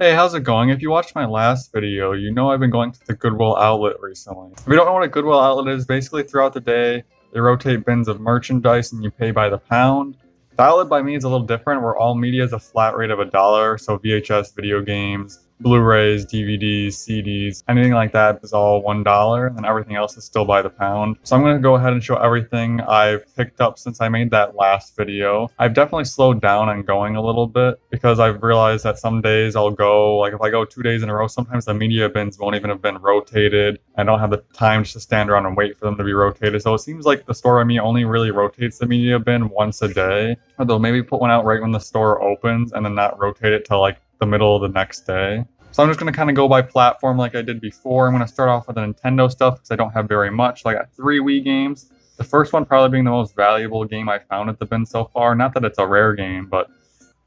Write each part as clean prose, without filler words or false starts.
Hey, how's it going? If you watched my last video, you know I've been going to the Goodwill Outlet recently. If you don't know what a Goodwill Outlet is, basically throughout the day, they rotate bins of merchandise and you pay by the pound. The outlet by me is a little different, where all media is a flat rate of $1, so VHS video games, Blu-rays, DVDs, CDs, anything like that is all $1, and everything else is still by the pound. So I'm going to go ahead and show everything I've picked up since I made that last video. I've definitely slowed down on going a little bit because I've realized that some days I'll go, like if I go 2 days in a row, sometimes the media bins won't even have been rotated. I don't have the time just to stand around and wait for them to be rotated. So it seems like the store by me only really rotates the media bin once a day. Or they'll maybe put one out right when the store opens and then not rotate it till like the middle of the next day. So I'm just going to kind of go by platform like I did before. I'm going to start off with the Nintendo stuff because I don't have very much. So I got 3 Wii games. The first one probably being the most valuable game I found at the bin so far. Not that it's a rare game, but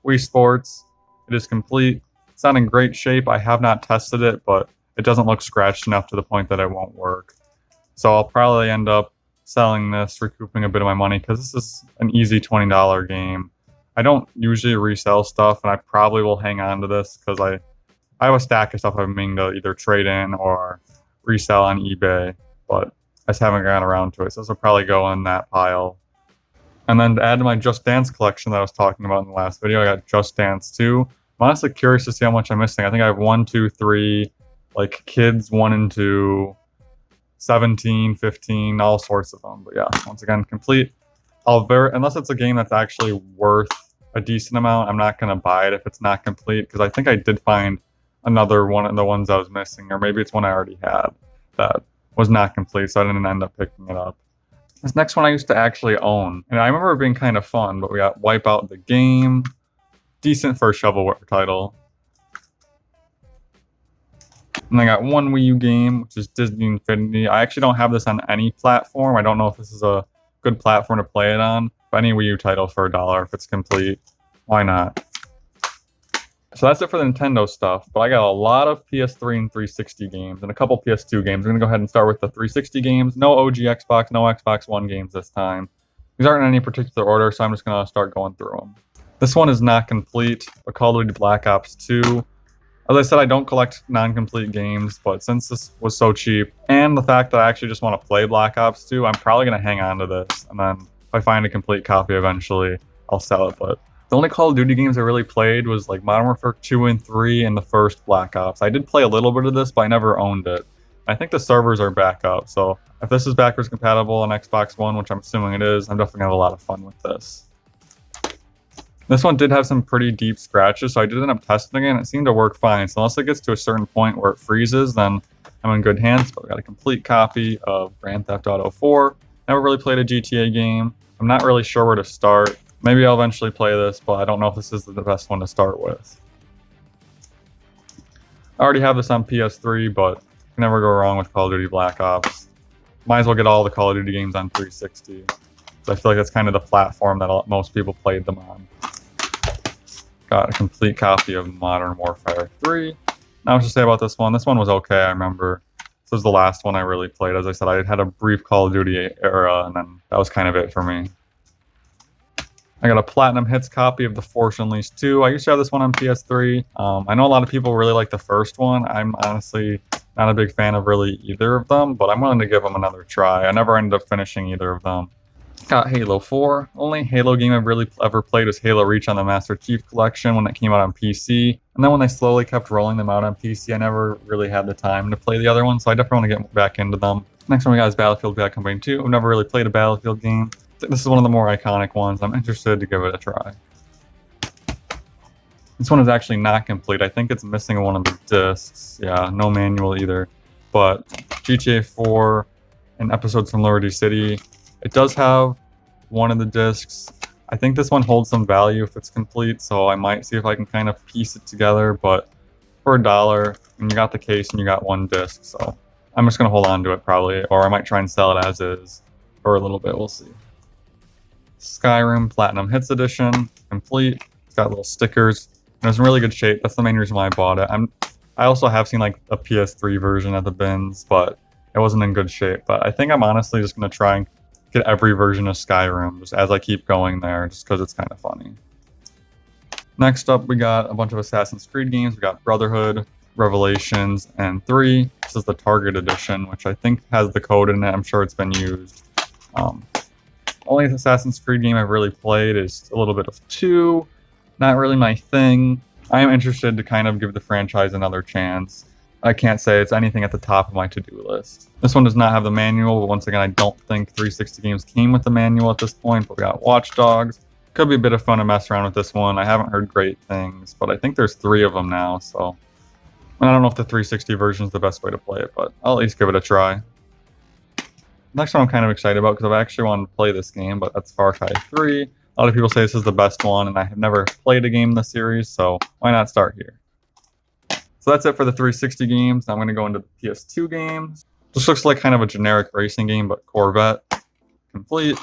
Wii Sports. It is complete. It's not in great shape. I have not tested it, but it doesn't look scratched enough to the point that it won't work. So I'll probably end up selling this, recouping a bit of my money because this is an easy $20 game. I don't usually resell stuff, and I probably will hang on to this because I have a stack of stuff I've been meaning to either trade in or resell on eBay, but I just haven't gotten around to it. So this will probably go in that pile. And then to add to my Just Dance collection that I was talking about in the last video, I got Just Dance 2. I'm honestly curious to see how much I'm missing. I think I have 1, 2, 3, like kids 1 and 2, 17, 15, all sorts of them. But yeah, once again, complete. Unless it's a game that's actually worth a decent amount, I'm not going to buy it if it's not complete, because I think I did find another one of the ones I was missing, or maybe it's one I already had that was not complete, so I didn't end up picking it up. This next one I used to actually own, and I remember it being kind of fun, but we got Wipeout the Game. Decent for a shovelware title. And I got one Wii U game, which is Disney Infinity. I actually don't have this on any platform. I don't know if this is a good platform to play it on, but any Wii U title for $1 if it's complete, why not? So that's it for the Nintendo stuff, but I got a lot of PS3 and 360 games and a couple PS2 games. I'm going to go ahead and start with the 360 games. No OG Xbox, no Xbox One games this time. These aren't in any particular order, so I'm just going to start going through them. This one is not complete, but Call of Duty Black Ops 2. As I said, I don't collect non-complete games, but since this was so cheap, and the fact that I actually just want to play Black Ops 2, I'm probably going to hang on to this, and then if I find a complete copy eventually, I'll sell it. But the only Call of Duty games I really played was like Modern Warfare 2 and 3 and the first Black Ops. I did play a little bit of this, but I never owned it. I think the servers are back up, so if this is backwards compatible on Xbox One, which I'm assuming it is, I'm definitely going to have a lot of fun with this. This one did have some pretty deep scratches, so I did end up testing it, and it seemed to work fine. So unless it gets to a certain point where it freezes, then I'm in good hands. But I got a complete copy of Grand Theft Auto 4. Never really played a GTA game. I'm not really sure where to start. Maybe I'll eventually play this, but I don't know if this is the best one to start with. I already have this on PS3, but you can never go wrong with Call of Duty Black Ops. Might as well get all the Call of Duty games on 360. So I feel like that's kind of the platform that most people played them on. Got a complete copy of Modern Warfare 3. Now, what to say about this one? This one was okay, I remember. This was the last one I really played. As I said, I had a brief Call of Duty era, and then that was kind of it for me. I got a Platinum Hits copy of The Force Unleashed 2. I used to have this one on PS3. I know a lot of people really like the first one. I'm honestly not a big fan of really either of them, but I'm willing to give them another try. I never ended up finishing either of them. Got Halo 4. Only Halo game I've really ever played was Halo Reach on the Master Chief Collection when it came out on PC. And then when they slowly kept rolling them out on PC, I never really had the time to play the other ones, so I definitely want to get back into them. Next one we got is Battlefield Bad Company 2. I've never really played a Battlefield game. This is one of the more iconic ones. I'm interested to give it a try. This one is actually not complete. I think it's missing one of the discs. Yeah, no manual either. But GTA 4 and episodes from Liberty City, it does have one of the discs. I think this one holds some value if it's complete, so I might see if I can kind of piece it together, but for $1, and you got the case and you got one disc, so I'm just going to hold on to it probably, or I might try and sell it as is for a little bit, we'll see. Skyrim Platinum Hits Edition, complete. It's got little stickers, and it's in really good shape. That's the main reason why I bought it. I also have seen like a PS3 version at the bins, but it wasn't in good shape. But I think I'm honestly just going to try and get every version of Skyrim just as I keep going there, just because it's kind of funny. Next up, we got a bunch of Assassin's Creed games. We got Brotherhood, Revelations, and 3. This is the Target Edition, which I think has the code in it. I'm sure it's been used. Only Assassin's Creed game I've really played is a little bit of 2. Not really my thing. I am interested to kind of give the franchise another chance. I can't say it's anything at the top of my to-do list. This one does not have the manual, but once again, I don't think 360 games came with the manual at this point, but we got Watch Dogs. Could be a bit of fun to mess around with this one. I haven't heard great things, but I think there's 3 of them now, so... And I don't know if the 360 version is the best way to play it, but I'll at least give it a try. Next one I'm kind of excited about because I've actually wanted to play this game, but that's Far Cry 3. A lot of people say this is the best one, and I have never played a game in the series, so why not start here? So that's it for the 360 games. Now I'm going to go into the PS2 games. This looks like kind of a generic racing game, but Corvette. Complete.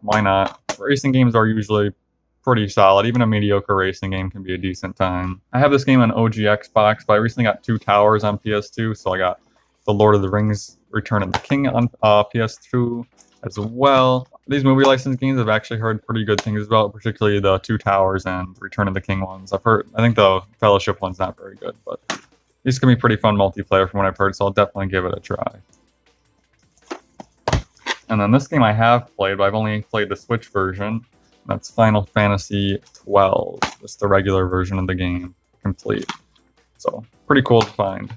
Why not? Racing games are usually pretty solid. Even a mediocre racing game can be a decent time. I have this game on OG Xbox, but I recently got 2 Towers on PS2, so I got the Lord of the Rings Return of the King on PS2 as well. These movie license games I've actually heard pretty good things about, particularly the 2 Towers and Return of the King ones. I think the Fellowship one's not very good, but these can be pretty fun multiplayer from what I've heard, so I'll definitely give it a try. And then this game I have played, but I've only played the Switch version. That's Final Fantasy XII, just the regular version of the game, complete. So, pretty cool to find.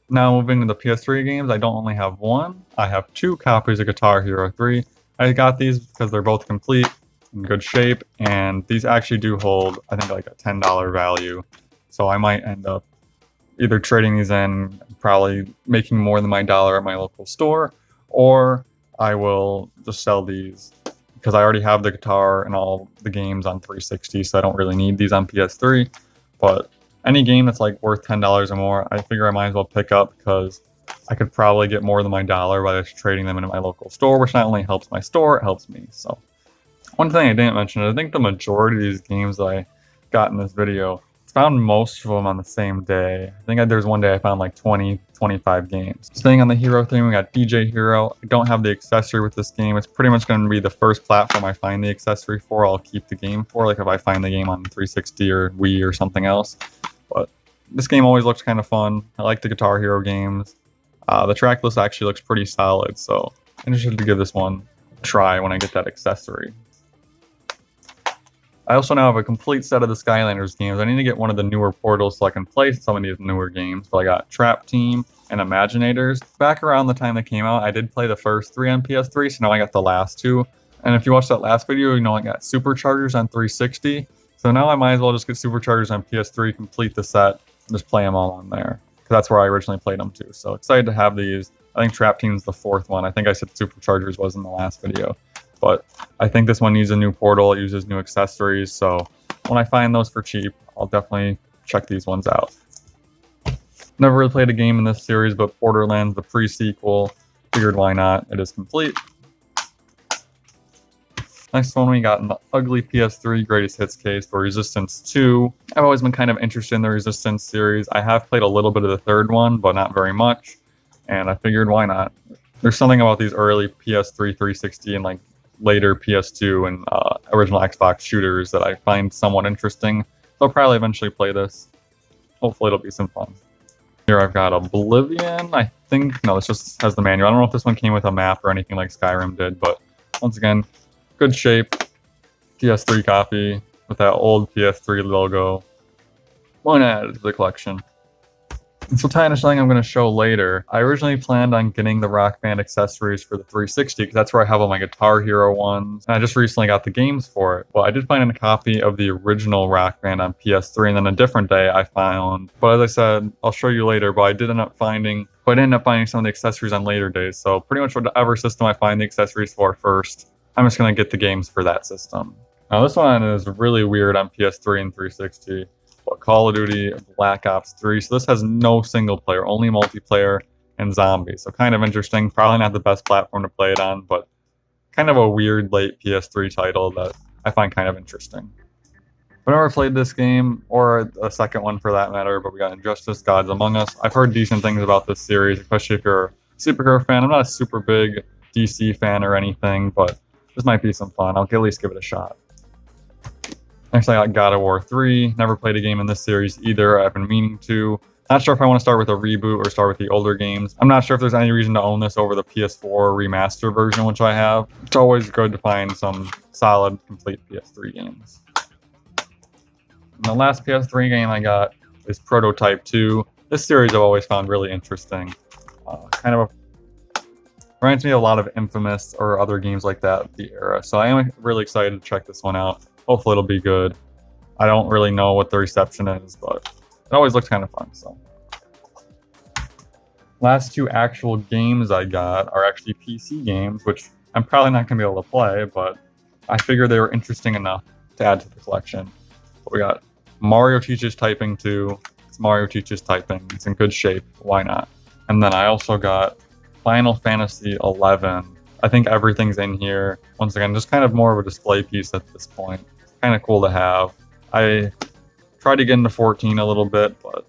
Now moving to the PS3 games, I don't only have 1, I have 2 copies of Guitar Hero 3. I got these because they're both complete, in good shape, and these actually do hold, I think, like a $10 value. So I might end up either trading these in, probably making more than my dollar at my local store, or I will just sell these because I already have the guitar and all the games on 360, so I don't really need these on PS3. But any game that's like worth $10 or more, I figure I might as well pick up because I could probably get more than my dollar by just trading them into my local store, which not only helps my store, it helps me. So one thing I didn't mention, I think the majority of these games that I got in this video, found most of them on the same day. I think there's one day I found like 20, 25 games. Staying on the Hero theme, we got DJ Hero. I don't have the accessory with this game. It's pretty much going to be the first platform I find the accessory for, I'll keep the game for, like if I find the game on 360 or Wii or something else. But this game always looks kind of fun. I like the Guitar Hero games. The track list actually looks pretty solid, so I'm interested to give this one a try when I get that accessory. I also now have a complete set of the Skylanders games. I need to get one of the newer portals so I can play some of these newer games. But I got Trap Team and Imaginators. Back around the time they came out, I did play the first 3 on PS3, so now I got the last 2. And if you watched that last video, you know I got Superchargers on 360. So now I might as well just get Superchargers on PS3, complete the set, and just play them all on there. Because that's where I originally played them too. So excited to have these. I think Trap Team's the 4th one. I think I said Superchargers was in the last video. But I think this one needs a new portal, it uses new accessories, so when I find those for cheap, I'll definitely check these ones out. Never really played a game in this series, but Borderlands, the pre-sequel, figured why not, it is complete. Next one we got in the ugly PS3 Greatest Hits case for Resistance 2. I've always been kind of interested in the Resistance series. I have played a little bit of the 3rd one, but not very much, and I figured why not. There's something about these early PS3, 360, and like later PS2 and original Xbox shooters that I find somewhat interesting. So I'll probably eventually play this. Hopefully it'll be some fun. Here I've got Oblivion, I think. No, this just has the manual. I don't know if this one came with a map or anything like Skyrim did, but once again, good shape. PS3 copy with that old PS3 logo. Why not add it to the collection? And so tying to something I'm going to show later, I originally planned on getting the Rock Band accessories for the 360 because that's where I have all my Guitar Hero ones. And I just recently got the games for it. Well, I did find a copy of the original Rock Band on PS3, and then a different day I found, but as I said, I'll show you later, but I did end up finding some of the accessories on later days. So pretty much whatever system I find the accessories for first, I'm just going to get the games for that system. Now this one is really weird on PS3 and 360. But Call of Duty Black Ops 3. So this has no single player, only multiplayer and zombies. So kind of interesting. Probably not the best platform to play it on, but kind of a weird late PS3 title that I find kind of interesting. I've never played this game, or a second one for that matter, but we got Injustice Gods Among Us. I've heard decent things about this series, especially if you're a superhero fan. I'm not a super big DC fan or anything, but this might be some fun. I'll at least give it a shot. Next, I got God of War 3. Never played a game in this series either. I've been meaning to. Not sure if I want to start with a reboot or start with the older games. I'm not sure if there's any reason to own this over the PS4 remaster version, which I have. It's always good to find some solid, complete PS3 games. And the last PS3 game I got is Prototype 2. This series I've always found really interesting. Reminds me a lot of Infamous or other games like that, the era. So I am really excited to check this one out. Hopefully it'll be good. I don't really know what the reception is, but it always looks kind of fun. So, last two actual games I got are actually PC games, which I'm probably not going to be able to play, but I figured they were interesting enough to add to the collection. But we got Mario Teaches Typing 2. It's Mario Teaches Typing. It's in good shape. Why not? And then I also got Final Fantasy 11. I think everything's in here. Once again, just kind of more of a display piece at this point. Kind of cool to have. I tried to get into 14 a little bit, but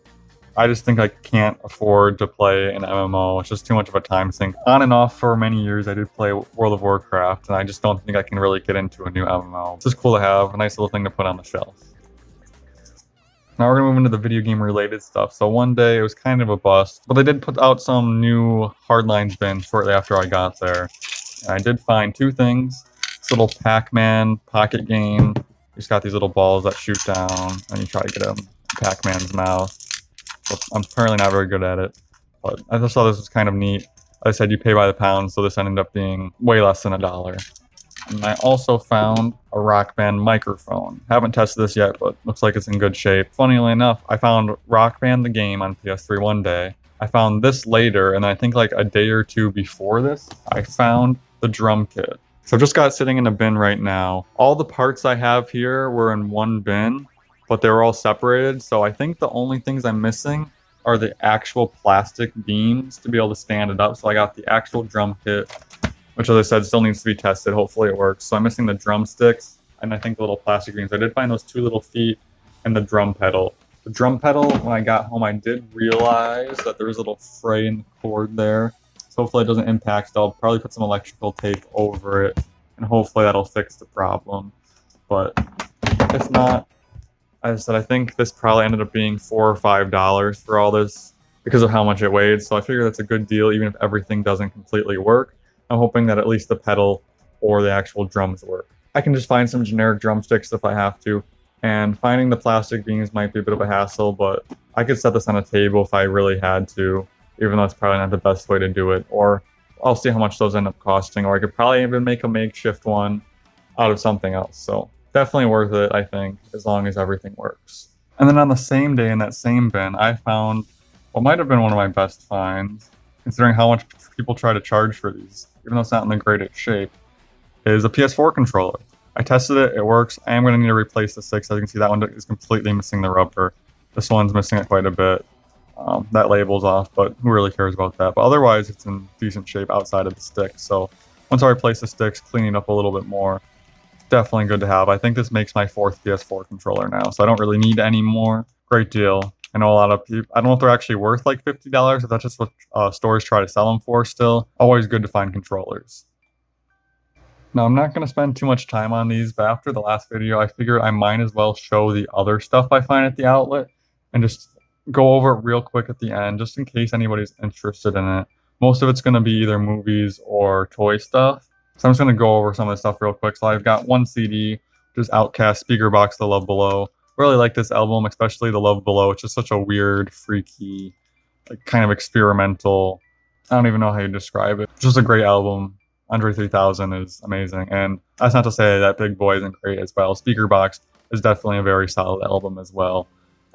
I just think I can't afford to play an MMO. It's just too much of a time sink. On and off for many years, I did play World of Warcraft, and I just don't think I can really get into a new MMO. It's just cool to have, a nice little thing to put on the shelf. Now we're going to move into the video game related stuff. So one day it was kind of a bust, but they did put out some new Hardlines bins shortly after I got there. And I did find two things. This little Pac-Man pocket game. You just got these little balls that shoot down, and you try to get them in Pac-Man's mouth. But I'm apparently not very good at it, but I just thought this was kind of neat. I said you pay by the pound, so this ended up being way less than $1. And I also found a Rock Band microphone. Haven't tested this yet, but looks like it's in good shape. Funnily enough, I found Rock Band the game on PS3 one day. I found this later, and I think like a day or two before this, I found the drum kit. So I've just got it sitting in a bin right now. All the parts I have here were in one bin, but they were all separated. So I think the only things I'm missing are the actual plastic beams to be able to stand it up. So I got the actual drum kit, which, as I said, still needs to be tested. Hopefully it works. So I'm missing the drumsticks and I think the little plastic beams. I did find those two little feet and the drum pedal. The drum pedal, when I got home, I did realize that there was a little fray in the cord there. So hopefully it doesn't impact it. I'll probably put some electrical tape over it, and hopefully that'll fix the problem. But if not, as I said, I think this probably ended up being $4 or $5 for all this because of how much it weighed. So I figure that's a good deal, even if everything doesn't completely work. I'm hoping that at least the pedal or the actual drums work. I can just find some generic drumsticks if I have to. And finding the plastic beams might be a bit of a hassle, but I could set this on a table if I really had to, even though it's probably not the best way to do it. Or I'll see how much those end up costing, or I could probably even make a makeshift one out of something else. So definitely worth it, I think, as long as everything works. And then on the same day in that same bin, I found what might have been one of my best finds, considering how much people try to charge for these, even though it's not in the greatest shape, is a PS4 controller. I tested it, it works. I am going to need to replace the 6. As you can see, that one is completely missing the rubber. This one's missing it quite a bit. That label's off, but who really cares about that? But otherwise, it's in decent shape outside of the stick. So once I replace the sticks, cleaning up a little bit more, definitely good to have. I think this makes my 4th PS4 controller now, so I don't really need any more. Great deal. I know a lot of people, I don't know if they're actually worth like $50, if that's just what stores try to sell them for still. Always good to find controllers. Now, I'm not going to spend too much time on these, but after the last video, I figured I might as well show the other stuff I find at the outlet and just go over it real quick at the end, just in case anybody's interested in it. Most of it's going to be either movies or toy stuff. So I'm just going to go over some of the stuff real quick. So I've got one CD, which is Outkast Speaker Box, The Love Below. Really like this album, especially The Love Below. It's just such a weird, freaky, like kind of experimental, I don't even know how you describe it. It's just a great album. Andre 3000 is amazing, and that's not to say that Big Boy isn't great as well. Speaker Box is definitely a very solid album as well.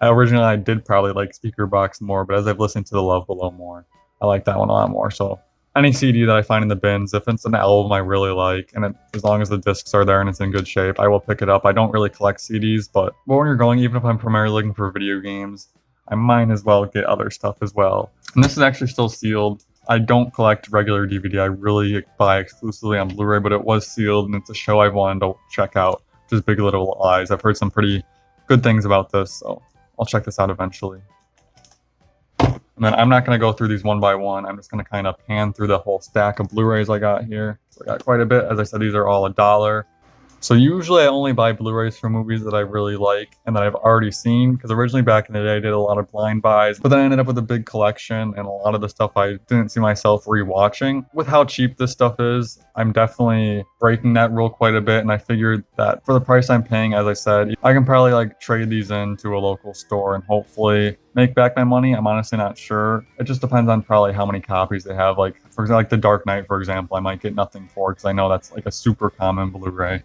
Originally, I did probably like Speaker Box more, but as I've listened to The Love Below more, I like that one a lot more. So any CD that I find in the bins, if it's an album I really like, and as long as the discs are there and it's in good shape, I will pick it up. I don't really collect CDs, but when you're going, even if I'm primarily looking for video games, I might as well get other stuff as well. And this is actually still sealed. I don't collect regular DVD. I really buy exclusively on Blu-ray, but it was sealed, and it's a show I've wanted to check out, which is Big Little Lies. I've heard some pretty good things about this, so I'll check this out eventually. And then I'm not going to go through these one by one. I'm just going to kind of pan through the whole stack of Blu-rays I got here. So I got quite a bit. As I said, these are all $1. So usually I only buy Blu-rays for movies that I really like and that I've already seen, because originally back in the day I did a lot of blind buys, but then I ended up with a big collection and a lot of the stuff I didn't see myself rewatching. With how cheap this stuff is, I'm definitely breaking that rule quite a bit, and I figured that for the price I'm paying, as I said, I can probably like trade these in to a local store and hopefully make back my money. I'm honestly not sure. It just depends on probably how many copies they have. Like, for example, like The Dark Knight, for example, I might get nothing for, because I know that's like a super common Blu-ray.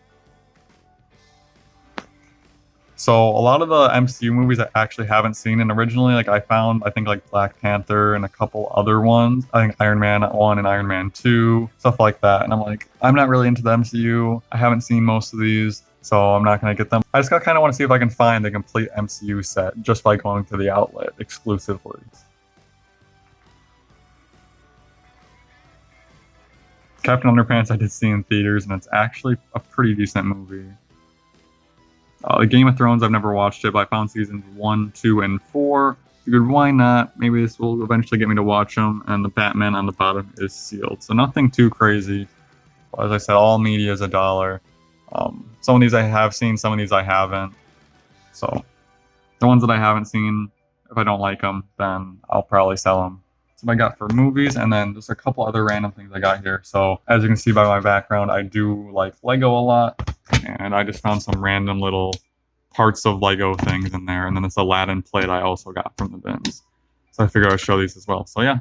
So a lot of the MCU movies I actually haven't seen, and originally like I found, I think, like Black Panther and a couple other ones. I think Iron Man 1 and Iron Man 2, stuff like that. And I'm like, I'm not really into the MCU. I haven't seen most of these, so I'm not going to get them. I just kind of want to see if I can find the complete MCU set just by going to the outlet exclusively. Captain Underpants I did see in theaters, and it's actually a pretty decent movie. The Game of Thrones, I've never watched it, but I found seasons 1, 2, and 4. Figured, why not? Maybe this will eventually get me to watch them. And the Batman on the bottom is sealed. So nothing too crazy. But as I said, all media is $1. Some of these I have seen, some of these I haven't. So the ones that I haven't seen, if I don't like them, then I'll probably sell them. That's what I got for movies, and then just a couple other random things I got here. So as you can see by my background, I do like Lego a lot. And I just found some random little parts of Lego things in there. And then this Aladdin plate I also got from the bins. So I figured I'd show these as well. So yeah,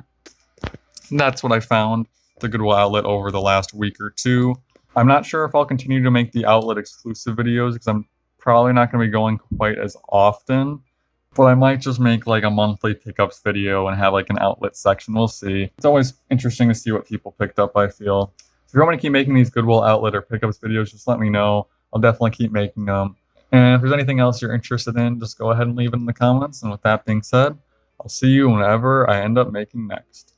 that's what I found at the Goodwill Outlet over the last week or two. I'm not sure if I'll continue to make the outlet exclusive videos, because I'm probably not going to be going quite as often. But I might just make like a monthly pickups video and have like an outlet section. We'll see. It's always interesting to see what people picked up, I feel. If you want me to keep making these Goodwill Outlet or pickups videos, just let me know. I'll definitely keep making them. And if there's anything else you're interested in, just go ahead and leave it in the comments. And with that being said, I'll see you whenever I end up making next.